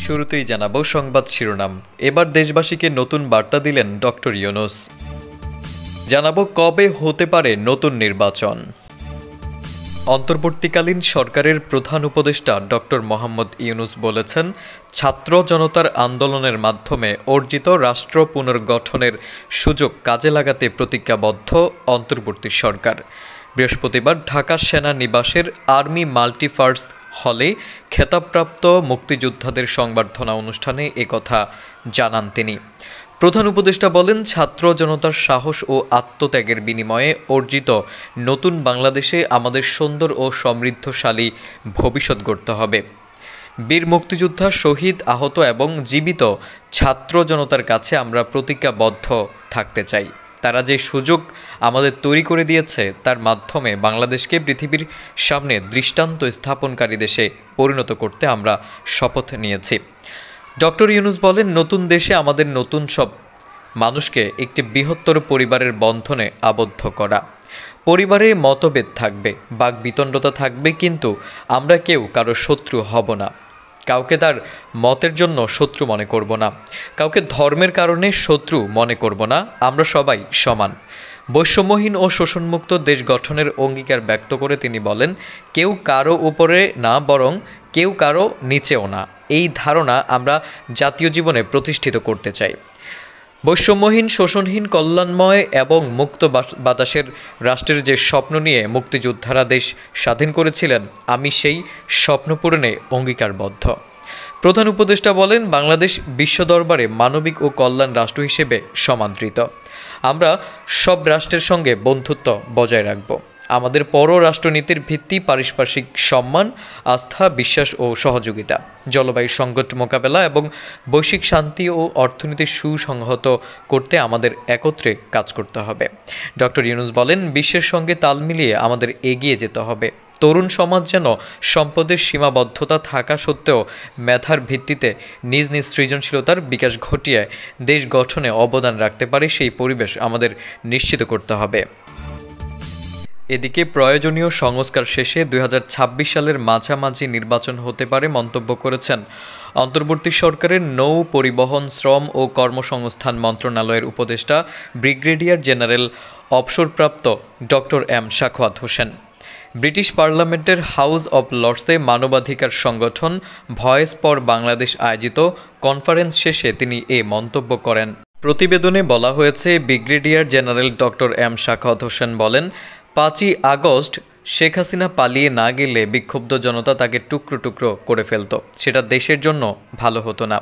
শুরুতেই জানাবো সংবাদ শিরোনাম। এবার দেশবাসীকে নতুন বার্তা দিলেন ডক্টর ইউনূস। জানাবো কবে হতে পারে নতুন নির্বাচন। অন্তর্বর্তীকালীন সরকারের প্রধান উপদেষ্টা ডক্টর মোহাম্মদ ইউনূস বলেছেন, ছাত্র জনতার আন্দোলনের মাধ্যমে অর্জিত রাষ্ট্র পুনর্গঠনের সুযোগ কাজে লাগাতে প্রতিজ্ঞাবদ্ধ অন্তর্বর্তী সরকার। বৃহস্পতিবার ঢাকা সেনানিবাসের আর্মি মাল্টিপার্স হলে খেতাবপ্রাপ্ত মুক্তিযোদ্ধাদের সংবর্ধনা অনুষ্ঠানে একথা জানান তিনি। প্রধান উপদেষ্টা বলেন, ছাত্র জনতার সাহস ও আত্মত্যাগের বিনিময়ে অর্জিত নতুন বাংলাদেশে আমাদের সুন্দর ও সমৃদ্ধশালী ভবিষ্যৎ গড়তে হবে। বীর মুক্তিযোদ্ধা, শহীদ, আহত এবং জীবিত ছাত্র জনতার কাছে আমরা প্রতিজ্ঞাবদ্ধ থাকতে চাই। তারা যে সুযোগ আমাদের তৈরি করে দিয়েছে তার মাধ্যমে বাংলাদেশকে পৃথিবীর সামনে দৃষ্টান্ত স্থাপনকারী দেশে পরিণত করতে আমরা শপথ নিয়েছি। ডক্টর ইউনূস বলেন, নতুন দেশে আমাদের নতুন সব মানুষকে একটি বৃহত্তর পরিবারের বন্ধনে আবদ্ধ করা। পরিবারে মতভেদ থাকবে, বাকবিতণ্ডতা থাকবে, কিন্তু আমরা কেউ কারো শত্রু হব না। কাউকে তার মতের জন্য শত্রু মনে করব না, কাউকে ধর্মের কারণে শত্রু মনে করব না। আমরা সবাই সমান। বৈষম্যহীন ও শোষণমুক্ত দেশ গঠনের অঙ্গীকার ব্যক্ত করে তিনি বলেন, কেউ কারো উপরে না, বরং কেউ কারো নিচেও না। এই ধারণা আমরা জাতীয় জীবনে প্রতিষ্ঠিত করতে চাই। বৈষম্যহীন, শোষণহীন, কল্যাণময় এবং মুক্ত বাতাসের রাষ্ট্রের যে স্বপ্ন নিয়ে মুক্তিযোদ্ধারা দেশ স্বাধীন করেছিলেন, আমি সেই স্বপ্ন পূরণে অঙ্গীকারবদ্ধ। প্রধান উপদেষ্টা বলেন, বাংলাদেশ বিশ্ব দরবারে মানবিক ও কল্যাণ রাষ্ট্র হিসেবে সমাদৃত। আমরা সব রাষ্ট্রের সঙ্গে বন্ধুত্ব বজায় রাখব। আমাদের পররাষ্ট্রনীতির ভিত্তি পারস্পরিক সম্মান, আস্থা, বিশ্বাস ও সহযোগিতা। জলবায়ু সংকট মোকাবেলা এবং বৈশ্বিক শান্তি ও অর্থনীতি সুসংহত করতে আমাদের একত্রে কাজ করতে হবে। ডক্টর ইউনূস বলেন, বিশ্বের সঙ্গে তাল মিলিয়ে আমাদের এগিয়ে যেতে হবে। তরুণ সমাজ যেন সম্পদের সীমাবদ্ধতা থাকা সত্ত্বেও মেধার ভিত্তিতে নিজ নিজ সৃজনশীলতার বিকাশ ঘটিয়ে দেশ গঠনে অবদান রাখতে পারে, সেই পরিবেশ আমাদের নিশ্চিত করতে হবে। এদিকে প্রয়োজনীয় সংস্কার শেষে 2026 সালের মাঝামাঝি নির্বাচন হতে পারে মন্তব্য করেছেন অন্তর্বর্তী সরকারের নৌ পরিবহন, শ্রম ও কর্মসংস্থান মন্ত্রণালয়ের উপদেষ্টা ব্রিগেডিয়ার জেনারেল অবসরপ্রাপ্ত doctor M Sakhawat Hossain. British পার্লামেন্টের হাউস অব লর্ডসে মানবাধিকার সংগঠন ভয়েস ফর বাংলাদেশ আয়োজিত কনফারেন্স শেষে তিনি এ মন্তব্য করেন। প্রতিবেদনে বলা হয়েছে, brigadier general doctor M Sakhawat Hossain বলেন, 5ই আগস্ট শেখ হাসিনা পালিয়ে না গেলে বিক্ষুব্ধ জনতা তাকে টুকরো টুকরো করে ফেলত। সেটা দেশের জন্য ভালো হতো না।